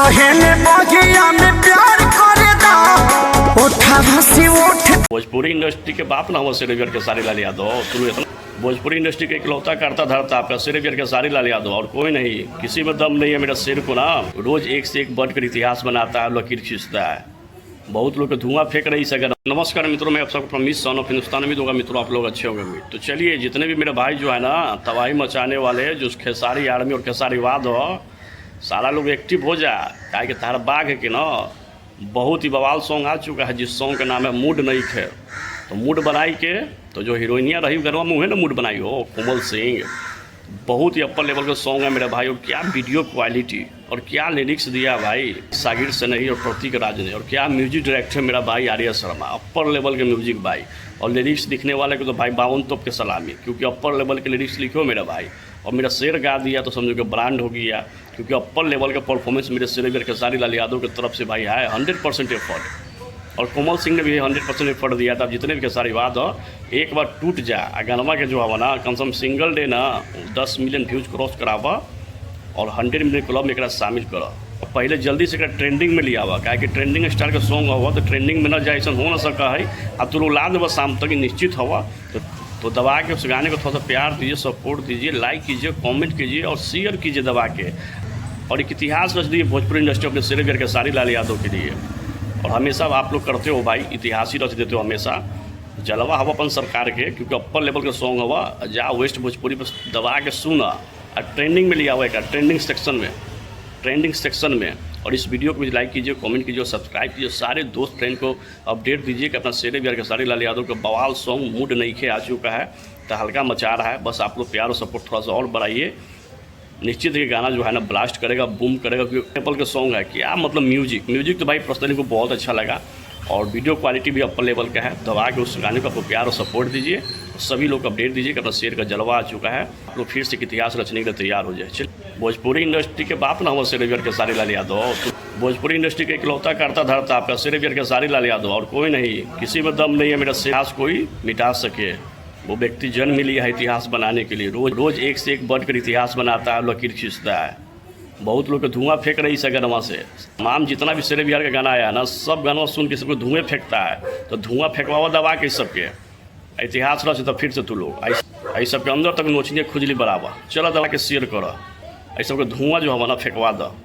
कहेले बगिया में प्यार करे दा उठा से उठ। भोजपुरी इंडस्ट्री के बाप ना हुआ सिरेबियर के सारी लाल यादव। तुम इतना भोजपुरी इंडस्ट्री के इकलौता करता धरता आपका सिरेबियर के सारी लाल यादव, और कोई नहीं, किसी में दम नहीं है। मेरा सिर को ना रोज एक से एक बढ़कर इतिहास बनाता है, लकीर खींचता है। बहुत लोग धुआं फेंक रही है। नमस्कार मित्रों, मैं आप सबको प्रमिस सन ऑफ हिंदुस्तान में दूंगा। मित्रों आप लोग अच्छे होंगे। तो चलिए, जितने भी मेरे भाई जो है ना तबाही मचाने वाले, जो खेसारी आर्मी और खेसारी वाद हो, सारा लोग एक्टिव हो जाए। क्या कि तार बाघ है कि ना बहुत ही बवाल सॉन्ग आ चुका है, जिस सॉन्ग का नाम है मूड नहीं खे। तो मूड बनाई के तो जो हीरोइनिया रही गरवा मुँह है ना मूड बनाई हो, कोमल सिंह, बहुत ही अपर लेवल का सॉन्ग है मेरा भाई। और क्या वीडियो क्वालिटी और क्या लिरिक्स दिया भाई सागिर से नहीं और प्रतीक राज ने। और क्या म्यूजिक डायरेक्टर मेरा भाई आर्य शर्मा, अपर लेवल के म्यूजिक भाई। और लिरिक्स लिखने वाले को तो भाई 52 तोप के सलामी, क्योंकि अपर लेवल के लिरिक्स लिखो मेरा भाई। और मेरा शेर गा दिया तो समझो कि ब्रांड हो गया, क्योंकि अपर लेवल का परफॉर्मेंस मेरे सिरेबियर खेसारी लाल यादव की तरफ से भाई है 100% एफर्ट। और कोमल सिंह ने भी 100% एफर्ट दिया था। जितने भी खेसारी वाद हो, एक बार टूट जा गनमा के जो हवा ना, कम से कम सिंगल डे ना 10 मिलियन व्यूज क्रॉस करावा और 100 मिलियन क्लब में एक शामिल करो। पहले जल्दी से ट्रेंडिंग में लिया हुआ, क्या कि ट्रेंडिंग स्टार का सॉन्ग हुआ तो ट्रेंडिंग में न जाए, ऐसा हो ना सका है। अब तो ला देवा शाम तक निश्चित हुआ। तो दबा के उस गाने को थोड़ा सा प्यार दीजिए, सपोर्ट दीजिए, लाइक कीजिए, कमेंट कीजिए और शेयर कीजिए दबा के। और एक इतिहास रच दिए भोजपुरी इंडस्ट्री अपने सिरेबियर खेसारी लाल यादव के लिए। और हमेशा आप लोग करते हो भाई, इतिहास ही रच देते हो हमेशा। जलवा हवा अपन सरकार के, क्योंकि अपर लेवल का सॉन्ग हुआ, जा वेस्ट भोजपुरी पर दबा के सुना। और ट्रेंडिंग में लिया हुआ है, ट्रेंडिंग सेक्शन में। और इस वीडियो को भी लाइक कीजिए, कमेंट कीजिए, सब्सक्राइब कीजिए। सारे दोस्त फ्रेंड को अपडेट दीजिए कि अपना सिरेबियर खेसारी लाल यादव का बवाल सॉन्ग मूड नहीं खे आ चुका है, तो हल्का मचा रहा है। बस आप लोग प्यार और सपोर्ट थोड़ा सा और बढ़ाइए। निश्चित ही गाना जो है ना ब्लास्ट करेगा, बूम करेगा, क्योंकि एप्पल का सॉन्ग है। क्या मतलब म्यूजिक तो भाई पर्सनली को बहुत अच्छा लगा। और वीडियो क्वालिटी भी अपर लेवल का है। दबा के उस गाने को आपको प्यार और सपोर्ट दीजिए। सभी लोग अपडेट दीजिए कि अपना शेर का जलवा आ चुका है। आप लोग फिर से इतिहास रचने के लिए तैयार हो जाए। चलिए, भोजपुरी इंडस्ट्री के बाप ना हुआ सिरेबियर खेसारी लाल यादव। तो भोजपुरी इंडस्ट्री के इकलौता करता धरता आपका सिरेबियर खेसारी लाल यादव, और कोई नहीं, किसी में दम नहीं है। मेरा इतिहास कोई मिटा सके। वो व्यक्ति जन्म लिया है इतिहास बनाने के लिए। रोज एक से एक बढ़कर इतिहास बनाता है, लकीर खींचता है। बहुत लोग धुआं फेंक रही है गनमा से। तमाम जितना भी सिरेबियर का गाना आया ना, सब गाना सुन के सबको धुएं फेंकता है। तो धुआं फेंकवा दबा के सबके इतिहास रच। तो फिर से तू लोग ऐ सबके अंदर तक नोचिए खुजली बराबर। चलो दबा के शेयर करो, ऐ सबके धुआं जो हमारा फेंकवा दो।